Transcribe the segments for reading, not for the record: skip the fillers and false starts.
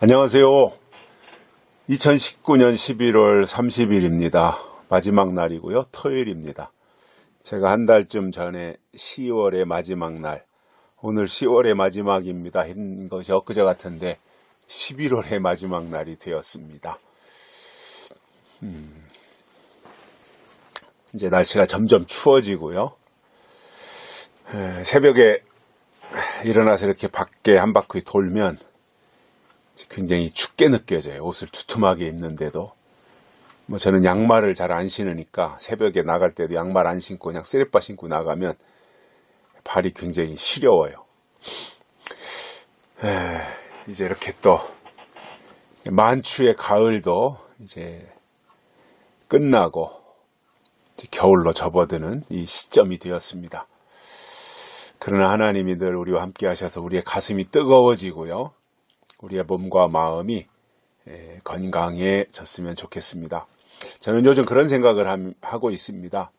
안녕하세요. 2019년 11월 30일입니다. 마지막 날이고요. 토요일입니다. 제가 한 달쯤 전에 10월의 마지막 날, 오늘 10월의 마지막입니다 한 것이 엊그제 같은데 11월의 마지막 날이 되었습니다. 이제 날씨가 점점 추워지고요. 새벽에 일어나서 이렇게 밖에 한 바퀴 돌면 굉장히 춥게 느껴져요. 옷을 두툼하게 입는데도. 저는 양말을 잘 안 신으니까 새벽에 나갈 때도 양말 안 신고 그냥 쓰레빠 신고 나가면 발이 굉장히 시려워요. 이제 이렇게 또 만추의 가을도 이제 끝나고 이제 겨울로 접어드는 이 시점이 되었습니다. 그러나 하나님이 늘 우리와 함께 하셔서 우리의 가슴이 뜨거워지고요. 우리의 몸과 마음이 건강해졌으면 좋겠습니다. 저는 요즘 그런 생각을 하고 있습니다.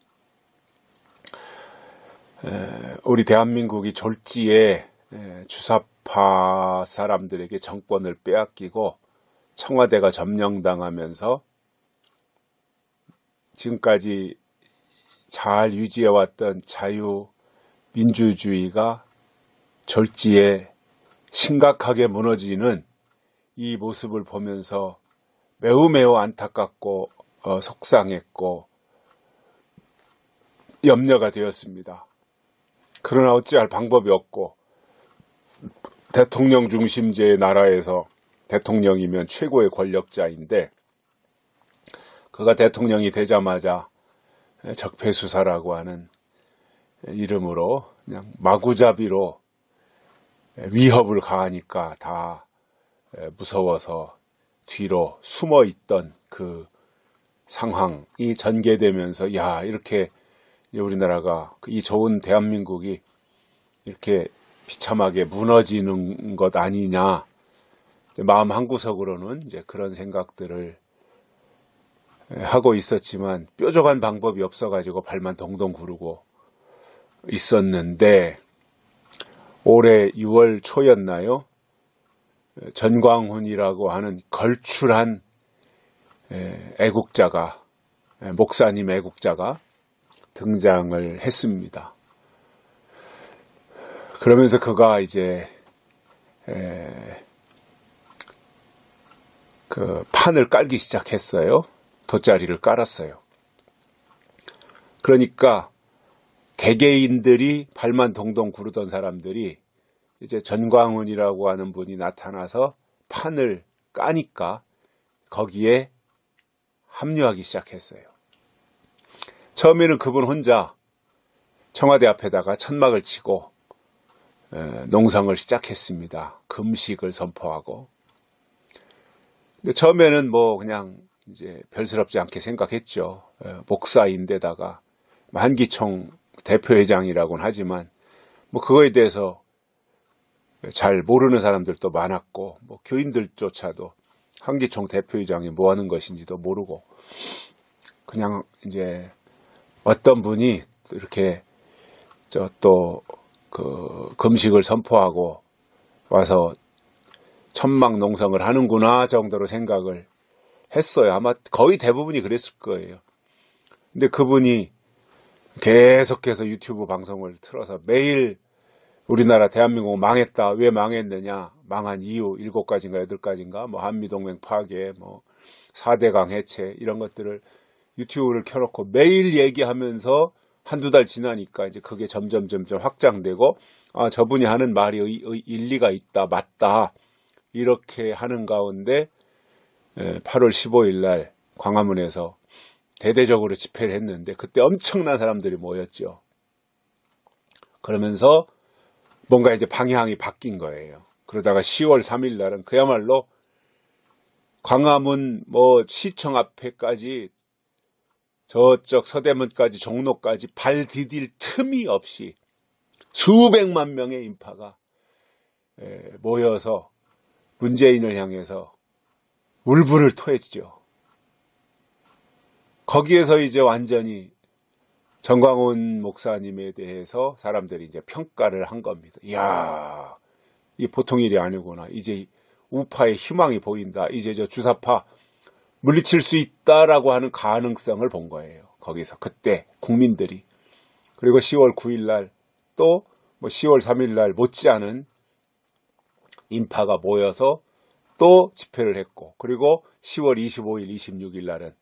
우리 대한민국이 졸지에 주사파 사람들에게 정권을 빼앗기고 청와대가 점령당하면서 지금까지 잘 유지해왔던 자유민주주의가 졸지에 심각하게 무너지는 이 모습을 보면서 매우 안타깝고 속상했고 염려가 되었습니다. 그러나 어찌할 방법이 없고 대통령 중심제의 나라에서 대통령이면 최고의 권력자인데 그가 대통령이 되자마자 적폐수사라고 하는 이름으로 그냥 마구잡이로 위협을 가하니까 다 무서워서 뒤로 숨어있던 그 상황이 전개되면서 야, 이렇게 우리나라가 이 좋은 대한민국이 이렇게 비참하게 무너지는 것 아니냐, 마음 한구석으로는 이제 그런 생각들을 하고 있었지만 뾰족한 방법이 없어가지고 발만 동동 구르고 있었는데 올해 6월 초였나요? 전광훈이라고 하는 걸출한 애국자가, 목사님 애국자가 등장을 했습니다. 그러면서 그가 이제 그 판을 깔기 시작했어요. 돗자리를 깔았어요. 그러니까 개개인들이 발만 동동 구르던 사람들이 이제 전광훈이라고 하는 분이 나타나서 판을 까니까 거기에 합류하기 시작했어요. 처음에는 그분 혼자 청와대 앞에다가 천막을 치고 농성을 시작했습니다. 금식을 선포하고. 근데 처음에는 그냥 이제 별스럽지 않게 생각했죠. 목사인데다가 한기총 대표회장이라고는 하지만 그거에 대해서 잘 모르는 사람들도 많았고 교인들조차도 한기총 대표회장이 뭐 하는 것인지도 모르고 그냥 이제 어떤 분이 이렇게 또 그 금식을 선포하고 와서 천막 농성을 하는구나 정도로 생각을 했어요. 아마 거의 대부분이 그랬을 거예요. 근데 그분이 계속해서 유튜브 방송을 틀어서 매일 우리나라 대한민국 망했다. 왜 망했느냐. 망한 이유 7가지인가 8가지인가 한미동맹 파괴 4대강 해체 이런 것들을 유튜브를 켜놓고 매일 얘기하면서 한두 달 지나니까 이제 그게 점점 확장되고 저분이 하는 말이 일리가 있다. 맞다. 이렇게 하는 가운데 8월 15일 날 광화문에서 대대적으로 집회를 했는데 그때 엄청난 사람들이 모였죠. 그러면서 뭔가 이제 방향이 바뀐 거예요. 그러다가 10월 3일 날은 그야말로 광화문 시청 앞에까지 저쪽 서대문까지 종로까지 발 디딜 틈이 없이 수백만 명의 인파가 모여서 문재인을 향해서 울분을 토했죠. 거기에서 이제 완전히 전광훈 목사님에 대해서 사람들이 이제 평가를 한 겁니다. 이야, 이 보통 일이 아니구나. 이제 우파의 희망이 보인다. 이제 저 주사파 물리칠 수 있다라고 하는 가능성을 본 거예요. 거기서 그때 국민들이. 그리고 10월 9일 날 또 뭐 10월 3일 날 못지않은 인파가 모여서 또 집회를 했고, 그리고 10월 25일, 26일 날은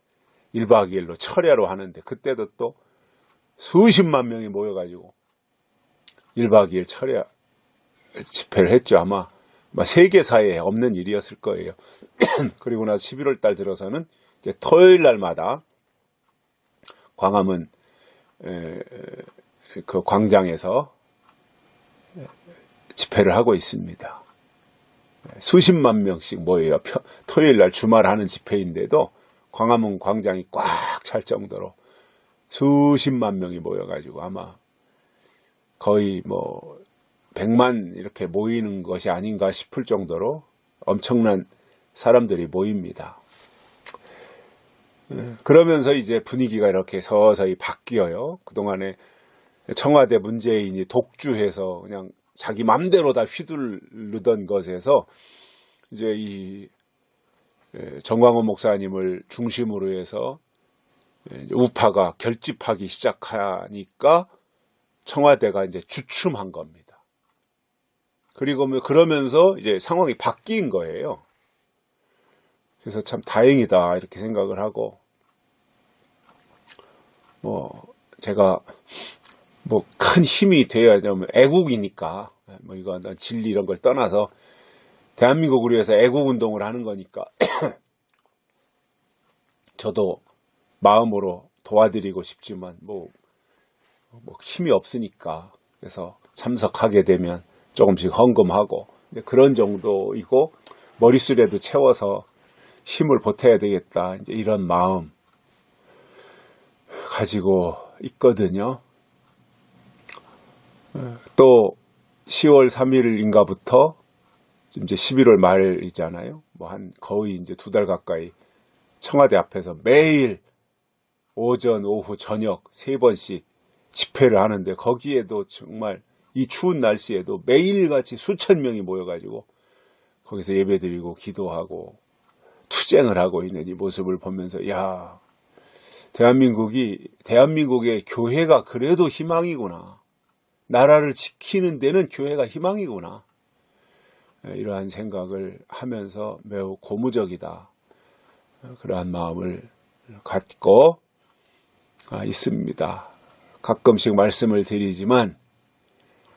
1박 2일로 철야로 하는데, 그때도 또 수십만 명이 모여가지고 1박 2일 철야 집회를 했죠. 아마 세계사에 없는 일이었을 거예요. 그리고 나서 11월 달 들어서는 이제 토요일 날마다 광화문 그 광장에서 집회를 하고 있습니다. 수십만 명씩 모여요. 토요일 날 주말 하는 집회인데도 광화문 광장이 꽉 찰 정도로 수십만 명이 모여가지고 아마 거의 뭐 100만 이렇게 모이는 것이 아닌가 싶을 정도로 엄청난 사람들이 모입니다. 그러면서 이제 분위기가 이렇게 서서히 바뀌어요. 그동안에 청와대 문재인이 독주해서 그냥 자기 맘대로 다 휘두르던 것에서 이제 이 정광훈 목사님을 중심으로 해서 우파가 결집하기 시작하니까 청와대가 이제 주춤한 겁니다. 그리고 그러면서 이제 상황이 바뀐 거예요. 그래서 참 다행이다 이렇게 생각을 하고, 제가 큰 힘이 되어야 되면 애국이니까, 이거 진리 이런 걸 떠나서 대한민국을 위해서 애국운동을 하는 거니까 저도 마음으로 도와드리고 싶지만 힘이 없으니까, 그래서 참석하게 되면 조금씩 헌금하고 그런 정도이고, 머릿수레도 채워서 힘을 보태야 되겠다, 이제 이런 마음 가지고 있거든요. 또 10월 3일인가부터 이제 11월 말이잖아요. 거의 이제 2달 가까이 청와대 앞에서 매일 오전, 오후, 저녁 3번씩 집회를 하는데, 거기에도 정말 이 추운 날씨에도 매일같이 수천 명이 모여가지고 거기서 예배드리고 기도하고 투쟁을 하고 있는 이 모습을 보면서, 야, 대한민국의 교회가 그래도 희망이구나. 나라를 지키는 데는 교회가 희망이구나. 이러한 생각을 하면서 매우 고무적이다. 그러한 마음을 갖고 있습니다. 가끔씩 말씀을 드리지만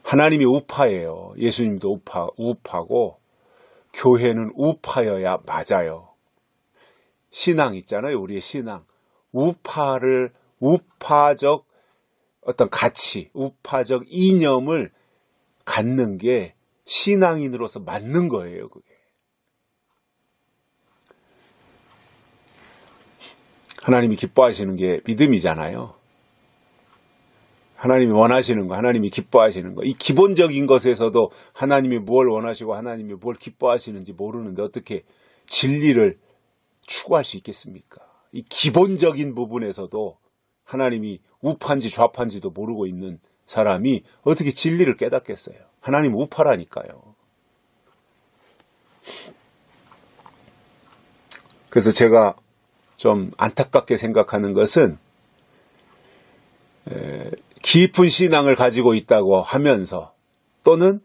하나님이 우파예요. 예수님도 우파고 교회는 우파여야 맞아요. 신앙 있잖아요. 우리의 신앙. 우파적 어떤 가치, 우파적 이념을 갖는 게 신앙인으로서 맞는 거예요, 그게. 하나님이 기뻐하시는 게 믿음이잖아요. 하나님이 원하시는 거, 하나님이 기뻐하시는 거. 이 기본적인 것에서도 하나님이 무엇을 원하시고 하나님이 무엇을 기뻐하시는지 모르는데 어떻게 진리를 추구할 수 있겠습니까? 이 기본적인 부분에서도 하나님이 우파인지 좌파인지도 모르고 있는 사람이 어떻게 진리를 깨닫겠어요? 하나님 우파라니까요. 그래서 제가 좀 안타깝게 생각하는 것은, 깊은 신앙을 가지고 있다고 하면서, 또는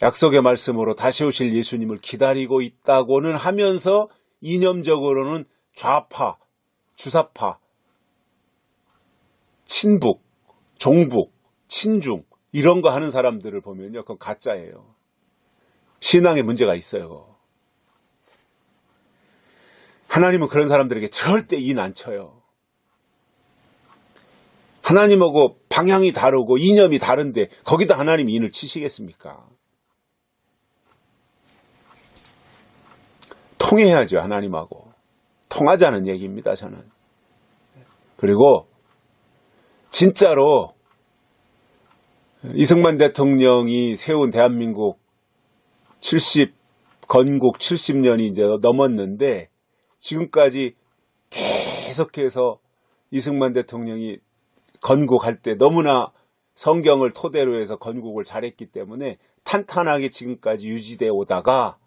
약속의 말씀으로 다시 오실 예수님을 기다리고 있다고는 하면서 이념적으로는 좌파, 주사파, 친북, 종북, 친중 이런 거 하는 사람들을 보면요, 그건 가짜예요. 신앙에 문제가 있어요. 하나님은 그런 사람들에게 절대 인 안 쳐요. 하나님하고 방향이 다르고 이념이 다른데 거기다 하나님이 인을 치시겠습니까? 통해야죠. 하나님하고 통하자는 얘기입니다. 저는. 그리고 진짜로 이승만 대통령이 세운 대한민국 건국 70년이 이제 넘었는데, 지금까지 계속해서 이승만 대통령이 건국할 때 너무나 성경을 토대로 해서 건국을 잘했기 때문에 탄탄하게 지금까지 유지되어 오다가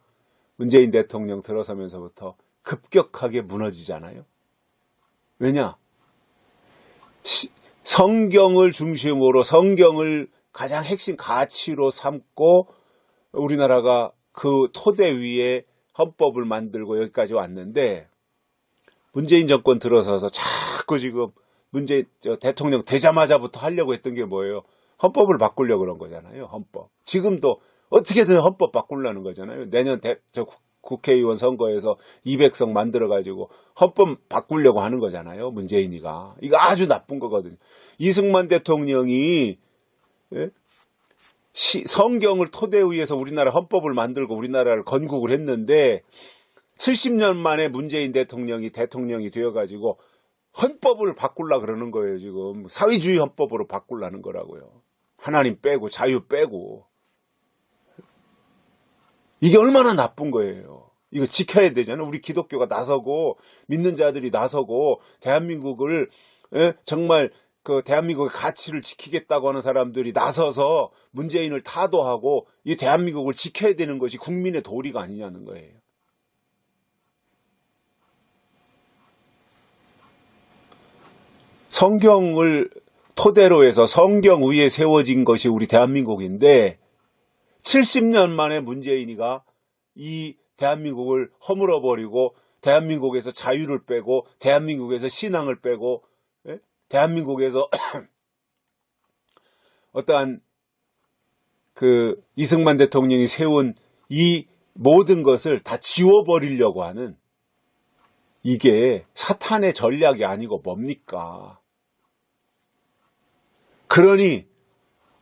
문재인 대통령 들어서면서부터 급격하게 무너지잖아요. 왜냐? 성경을 중심으로 성경을 가장 핵심 가치로 삼고 우리나라가 그 토대 위에 헌법을 만들고 여기까지 왔는데 문재인 정권 들어서서 자꾸 지금 문재인 대통령 되자마자부터 하려고 했던 게 뭐예요? 헌법을 바꾸려고 그런 거잖아요. 헌법. 지금도 어떻게든 헌법 바꾸려는 거잖아요. 내년 국회의원 선거에서 200석 만들어가지고 헌법 바꾸려고 하는 거잖아요. 문재인이가. 이거 아주 나쁜 거거든요. 이승만 대통령이 성경을 토대 위에서 우리나라 헌법을 만들고 우리나라를 건국을 했는데 70년 만에 문재인 대통령이 되어가지고 헌법을 바꾸려고 그러는 거예요. 지금 사회주의 헌법으로 바꾸려는 거라고요. 하나님 빼고 자유 빼고. 이게 얼마나 나쁜 거예요. 이거 지켜야 되잖아요. 우리 기독교가 나서고 믿는 자들이 나서고 대한민국을 정말 그 대한민국의 가치를 지키겠다고 하는 사람들이 나서서 문재인을 타도하고 이 대한민국을 지켜야 되는 것이 국민의 도리가 아니냐는 거예요. 성경을 토대로 해서 성경 위에 세워진 것이 우리 대한민국인데 70년 만에 문재인이가 이 대한민국을 허물어버리고 대한민국에서 자유를 빼고 대한민국에서 신앙을 빼고 대한민국에서 어떠한 그 이승만 대통령이 세운 이 모든 것을 다 지워버리려고 하는 이게 사탄의 전략이 아니고 뭡니까? 그러니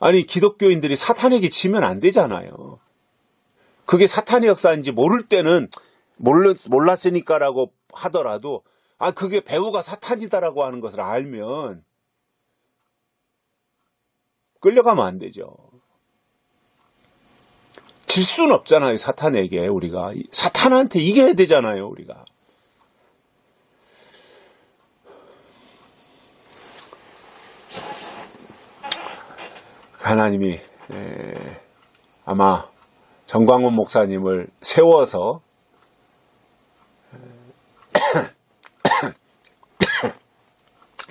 아니 기독교인들이 사탄에게 지면 안 되잖아요. 그게 사탄의 역사인지 모를 때는 몰랐으니까라고 하더라도 그게 배우가 사탄이다라고 하는 것을 알면 끌려가면 안 되죠. 질 수는 없잖아요. 사탄에게 우리가. 사탄한테 이겨야 되잖아요. 우리가. 하나님이 아마 정광훈 목사님을 세워서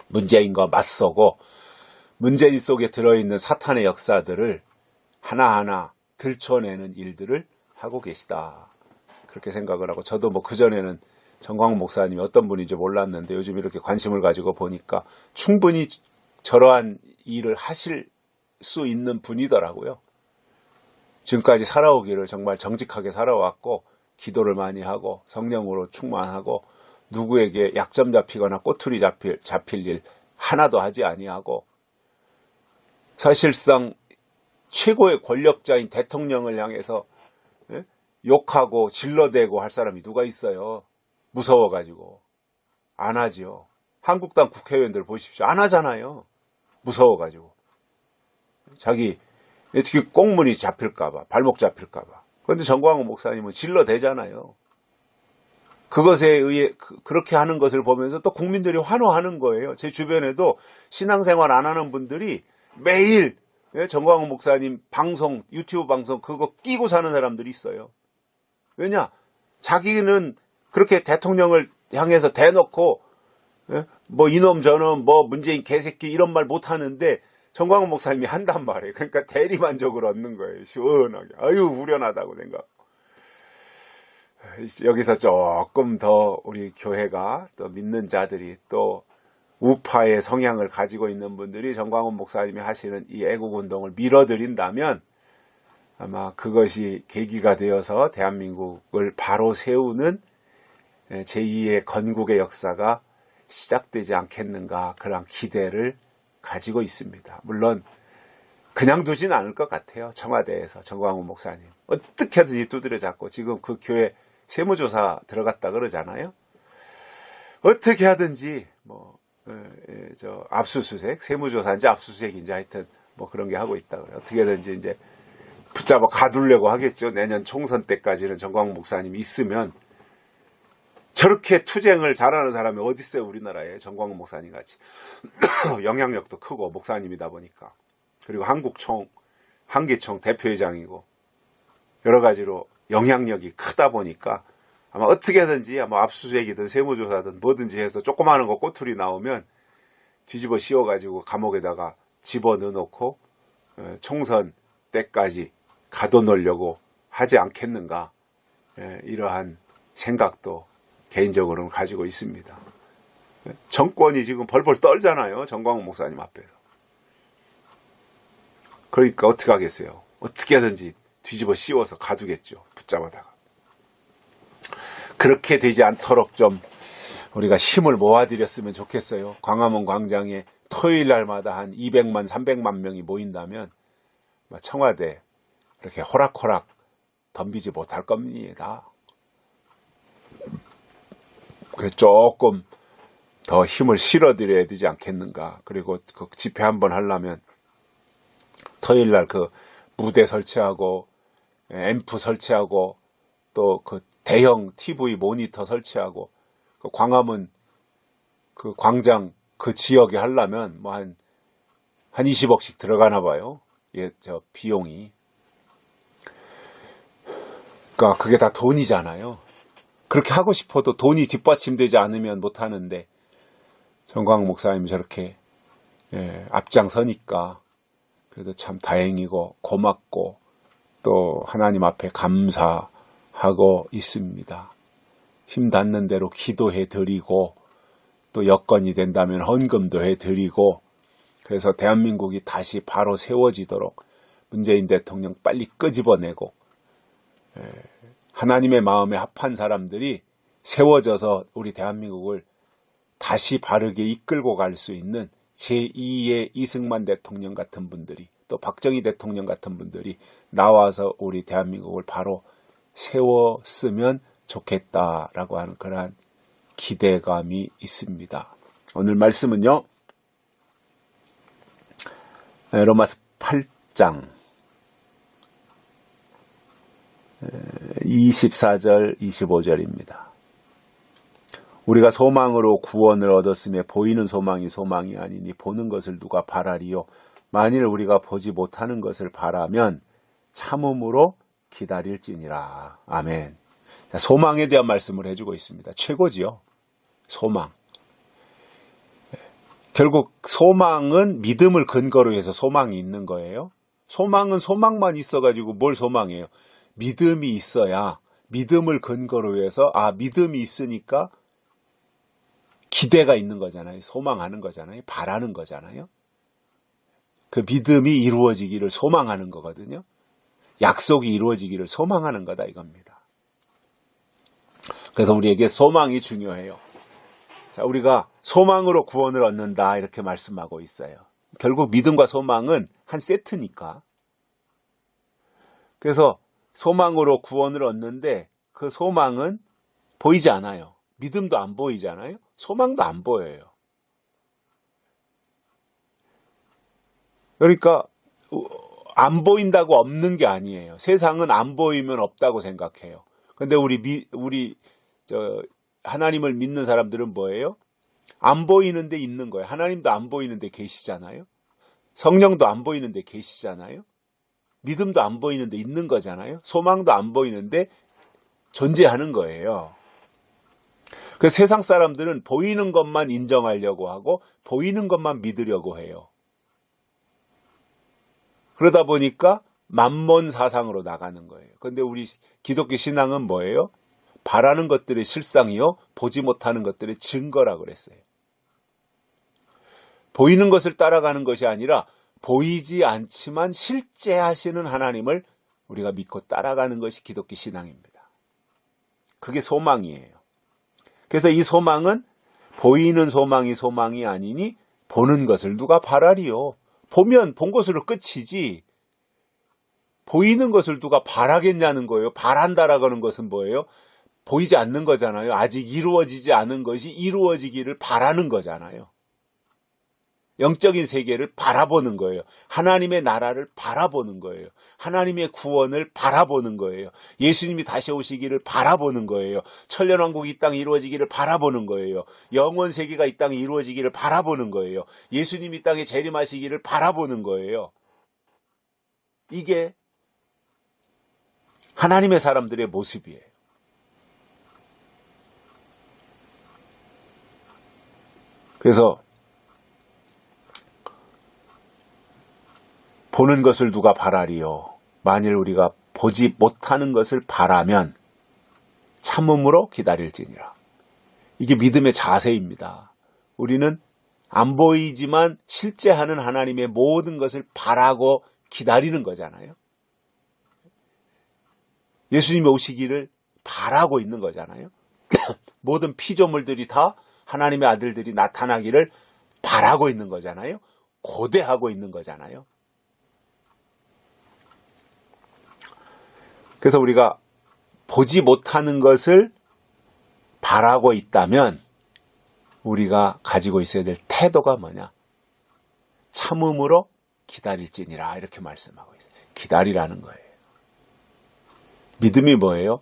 문재인과 맞서고 문재인 속에 들어있는 사탄의 역사들을 하나하나 들춰내는 일들을 하고 계시다. 그렇게 생각을 하고 저도 뭐 그전에는 정광훈 목사님이 어떤 분인지 몰랐는데 요즘 이렇게 관심을 가지고 보니까 충분히 저러한 일을 하실 수 있는 분이더라고요. 지금까지 살아오기를 정말 정직하게 살아왔고 기도를 많이 하고 성령으로 충만하고 누구에게 약점 잡히거나 꼬투리 잡힐 일 하나도 하지 아니하고 사실상 최고의 권력자인 대통령을 향해서 욕하고 질러대고 할 사람이 누가 있어요? 무서워가지고. 안 하지요. 한국당 국회의원들 보십시오. 안 하잖아요. 무서워가지고. 자기 어떻게 꽁문이 잡힐까봐, 발목 잡힐까봐. 그런데 정광훈 목사님은 질러대잖아요. 그것에 의해 그렇게 하는 것을 보면서 또 국민들이 환호하는 거예요. 제 주변에도 신앙생활 안 하는 분들이 매일 정광훈 목사님 방송, 유튜브 방송 그거 끼고 사는 사람들이 있어요. 왜냐? 자기는 그렇게 대통령을 향해서 대놓고 뭐 이놈 저놈 뭐 문재인 개새끼 이런 말 못하는데 정광훈 목사님이 한단 말이에요. 그러니까 대리만족을 얻는 거예요. 시원하게. 아유 후련하다고 생각. 여기서 조금 더 우리 교회가 또 믿는 자들이 또 우파의 성향을 가지고 있는 분들이 정광훈 목사님이 하시는 이 애국운동을 밀어드린다면 아마 그것이 계기가 되어서 대한민국을 바로 세우는 제2의 건국의 역사가 시작되지 않겠는가 그런 기대를 가지고 있습니다. 물론 그냥 두진 않을 것 같아요. 청와대에서 정광훈 목사님 어떻게 하든지 두드려 잡고 지금 그 교회 세무조사 들어갔다 그러잖아요. 어떻게 하든지 압수수색 세무조사인지 압수수색인지 하여튼 뭐 그런 게 하고 있다 그래요. 어떻게든지 이제 붙잡아 가두려고 하겠죠. 내년 총선 때까지는 정광훈 목사님이 있으면. 저렇게 투쟁을 잘하는 사람이 어디 있어요 우리나라에. 정광훈 목사님 같이 영향력도 크고 목사님이다 보니까. 그리고 한국총 한기총 대표회장이고 여러 가지로 영향력이 크다 보니까 아마 어떻게든지 아마 압수수색이든 세무조사든 뭐든지 해서 조그마한 거 꼬투리 나오면 뒤집어 씌워가지고 감옥에다가 집어넣어놓고 총선 때까지 가둬놓으려고 하지 않겠는가, 이러한 생각도 개인적으로는 가지고 있습니다. 정권이 지금 벌벌 떨잖아요. 정광훈 목사님 앞에서. 그러니까 어떻게 하겠어요? 어떻게든지 뒤집어 씌워서 가두겠죠. 붙잡아다가. 그렇게 되지 않도록 좀 우리가 힘을 모아드렸으면 좋겠어요. 광화문 광장에 토요일 날마다 한 200만, 300만 명이 모인다면 청와대 이렇게 호락호락 덤비지 못할 겁니다. 그래서 조금 더 힘을 실어드려야 되지 않겠는가. 그리고 그 집회 한번 하려면 토요일 날 그 무대 설치하고 앰프 설치하고 또 그 대형 TV 모니터 설치하고 그 광화문 그 광장 그 지역에 하려면 뭐 한 20억씩 들어가나 봐요. 예, 저 비용이. 그러니까 그게 다 돈이잖아요. 그렇게 하고 싶어도 돈이 뒷받침되지 않으면 못 하는데 정광훈 목사님이 저렇게 앞장서니까 그래도 참 다행이고 고맙고 또 하나님 앞에 감사하고 있습니다. 힘 닿는 대로 기도해 드리고 또 여건이 된다면 헌금도 해 드리고 그래서 대한민국이 다시 바로 세워지도록 문재인 대통령 빨리 끄집어내고 하나님의 마음에 합한 사람들이 세워져서 우리 대한민국을 다시 바르게 이끌고 갈 수 있는 제2의 이승만 대통령 같은 분들이 또 박정희 대통령 같은 분들이 나와서 우리 대한민국을 바로 세웠으면 좋겠다라고 하는 그러한 기대감이 있습니다. 오늘 말씀은요. 로마서 8장 24절 25절입니다. 우리가 소망으로 구원을 얻었으며 보이는 소망이 소망이 아니니 보는 것을 누가 바라리요. 만일 우리가 보지 못하는 것을 바라면 참음으로 기다릴지니라. 아멘. 소망에 대한 말씀을 해주고 있습니다. 최고지요. 소망. 결국 소망은 믿음을 근거로 해서 소망이 있는 거예요. 소망은 소망만 있어가지고 뭘 소망해요? 믿음이 있어야 믿음을 근거로 해서 믿음이 있으니까 기대가 있는 거잖아요. 소망하는 거잖아요. 바라는 거잖아요. 그 믿음이 이루어지기를 소망하는 거거든요. 약속이 이루어지기를 소망하는 거다 이겁니다. 그래서 우리에게 소망이 중요해요. 자, 우리가 소망으로 구원을 얻는다 이렇게 말씀하고 있어요. 결국 믿음과 소망은 한 세트니까. 그래서 소망으로 구원을 얻는데 그 소망은 보이지 않아요. 믿음도 안 보이잖아요. 소망도 안 보여요. 그러니까 안 보인다고 없는 게 아니에요. 세상은 안 보이면 없다고 생각해요. 근데 우리 하나님을 믿는 사람들은 뭐예요? 안 보이는데 있는 거예요. 하나님도 안 보이는데 계시잖아요. 성령도 안 보이는데 계시잖아요. 믿음도 안 보이는데 있는 거잖아요. 소망도 안 보이는데 존재하는 거예요. 그 세상 사람들은 보이는 것만 인정하려고 하고 보이는 것만 믿으려고 해요. 그러다 보니까 만몬 사상으로 나가는 거예요. 그런데 우리 기독교 신앙은 뭐예요? 바라는 것들의 실상이요, 보지 못하는 것들의 증거라고 그랬어요. 보이는 것을 따라가는 것이 아니라 보이지 않지만 실제 하시는 하나님을 우리가 믿고 따라가는 것이 기독교 신앙입니다. 그게 소망이에요. 그래서 이 소망은 보이는 소망이 소망이 아니니 보는 것을 누가 바라리요. 보면 본 것으로 끝이지 보이는 것을 누가 바라겠냐는 거예요. 바란다라고 하는 것은 뭐예요? 보이지 않는 거잖아요. 아직 이루어지지 않은 것이 이루어지기를 바라는 거잖아요. 영적인 세계를 바라보는 거예요. 하나님의 나라를 바라보는 거예요. 하나님의 구원을 바라보는 거예요. 예수님이 다시 오시기를 바라보는 거예요. 천년왕국이 이 땅에 이루어지기를 바라보는 거예요. 영원 세계가 이 땅에 이루어지기를 바라보는 거예요. 예수님이 이 땅에 재림하시기를 바라보는 거예요. 이게 하나님의 사람들의 모습이에요. 그래서 보는 것을 누가 바라리요? 만일 우리가 보지 못하는 것을 바라면 참음으로 기다릴지니라. 이게 믿음의 자세입니다. 우리는 안 보이지만 실제 하는 하나님의 모든 것을 바라고 기다리는 거잖아요. 예수님이 오시기를 바라고 있는 거잖아요. 모든 피조물들이 다 하나님의 아들들이 나타나기를 바라고 있는 거잖아요. 고대하고 있는 거잖아요. 그래서 우리가 보지 못하는 것을 바라고 있다면 우리가 가지고 있어야 될 태도가 뭐냐? 참음으로 기다릴지니라 이렇게 말씀하고 있어요. 기다리라는 거예요. 믿음이 뭐예요?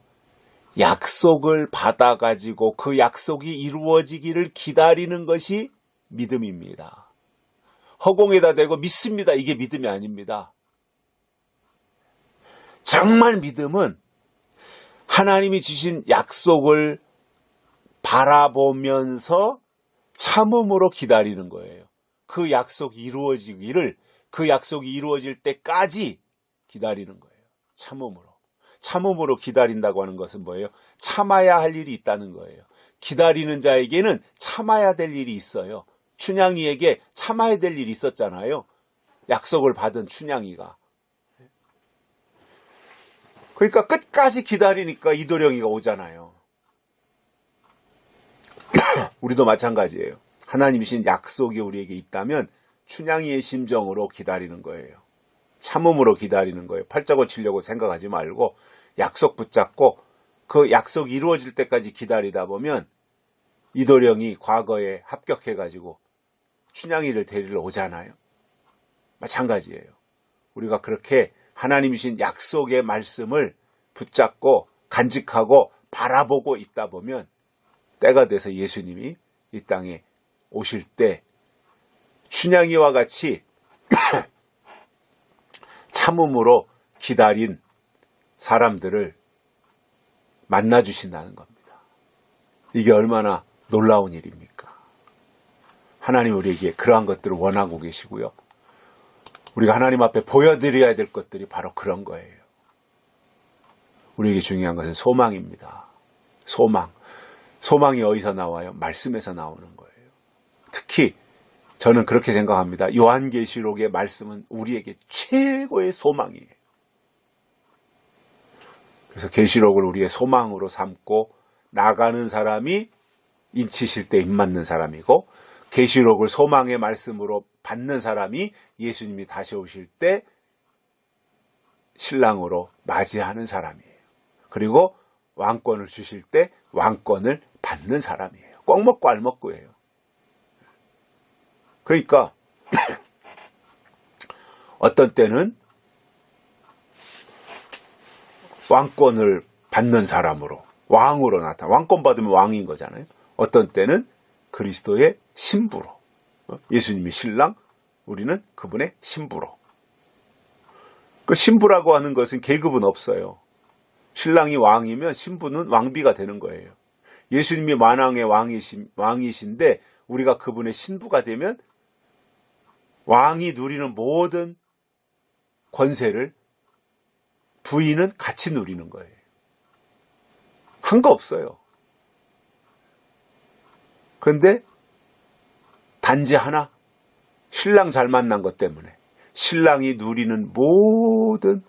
약속을 받아가지고 그 약속이 이루어지기를 기다리는 것이 믿음입니다. 허공에다 대고 믿습니다. 이게 믿음이 아닙니다. 정말 믿음은 하나님이 주신 약속을 바라보면서 참음으로 기다리는 거예요. 그 약속이 이루어지기를, 그 약속이 이루어질 때까지 기다리는 거예요. 참음으로. 참음으로 기다린다고 하는 것은 뭐예요? 참아야 할 일이 있다는 거예요. 기다리는 자에게는 참아야 될 일이 있어요. 춘향이에게 참아야 될 일이 있었잖아요. 약속을 받은 춘향이가. 그러니까 끝까지 기다리니까 이도령이가 오잖아요. 우리도 마찬가지예요. 하나님이신 약속이 우리에게 있다면 춘향이의 심정으로 기다리는 거예요. 참음으로 기다리는 거예요. 팔자고 치려고 생각하지 말고 약속 붙잡고 그 약속이 이루어질 때까지 기다리다 보면 이도령이 과거에 합격해가지고 춘향이를 데리러 오잖아요. 마찬가지예요. 우리가 그렇게 하나님이신 약속의 말씀을 붙잡고 간직하고 바라보고 있다 보면 때가 돼서 예수님이 이 땅에 오실 때 춘향이와 같이 참음으로 기다린 사람들을 만나주신다는 겁니다. 이게 얼마나 놀라운 일입니까? 하나님 우리에게 그러한 것들을 원하고 계시고요. 우리가 하나님 앞에 보여드려야 될 것들이 바로 그런 거예요. 우리에게 중요한 것은 소망입니다. 소망. 소망이 어디서 나와요? 말씀에서 나오는 거예요. 특히 저는 그렇게 생각합니다. 요한계시록의 말씀은 우리에게 최고의 소망이에요. 그래서 계시록을 우리의 소망으로 삼고 나가는 사람이 인치실 때 입맞는 사람이고 계시록을 소망의 말씀으로 받는 사람이 예수님이 다시 오실 때 신랑으로 맞이하는 사람이에요. 그리고 왕권을 주실 때 왕권을 받는 사람이에요. 꼭 먹고 알 먹고예요. 그러니까 어떤 때는 왕권을 받는 사람으로 왕으로 나타나. 왕권 받으면 왕인 거잖아요. 어떤 때는 그리스도의 신부로. 예수님이 신랑, 우리는 그분의 신부로. 그 신부라고 하는 것은 계급은 없어요. 신랑이 왕이면 신부는 왕비가 되는 거예요. 예수님이 만왕의 왕이신데 우리가 그분의 신부가 되면 왕이 누리는 모든 권세를 부인은 같이 누리는 거예요. 한 거 없어요. 그런데 단지 하나, 신랑 잘 만난 것 때문에 신랑이 누리는 모든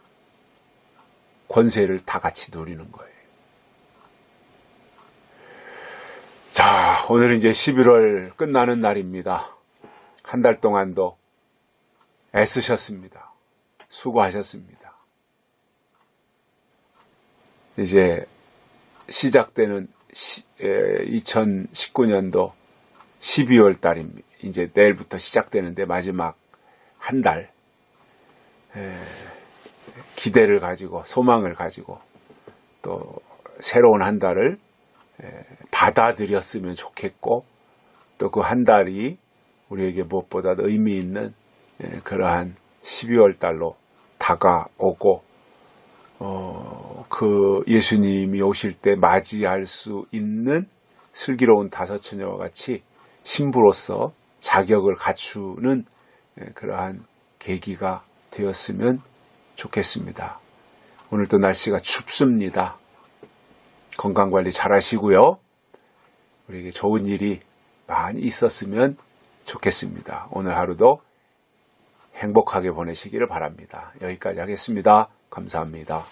권세를 다 같이 누리는 거예요. 자, 오늘 이제 11월 끝나는 날입니다. 한 달 동안도 애쓰셨습니다. 수고하셨습니다. 이제 시작되는 2019년도 12월 달입니다. 이제 내일부터 시작되는데 마지막 한 달 기대를 가지고 소망을 가지고 또 새로운 한 달을 받아들였으면 좋겠고 또 그 한 달이 우리에게 무엇보다도 의미 있는 그러한 12월 달로 다가오고 그 예수님이 오실 때 맞이할 수 있는 슬기로운 다섯 처녀와 같이 신부로서 자격을 갖추는 그러한 계기가 되었으면 좋겠습니다. 오늘도 날씨가 춥습니다. 건강관리 잘 하시고요. 우리에게 좋은 일이 많이 있었으면 좋겠습니다. 오늘 하루도 행복하게 보내시기를 바랍니다. 여기까지 하겠습니다. 감사합니다.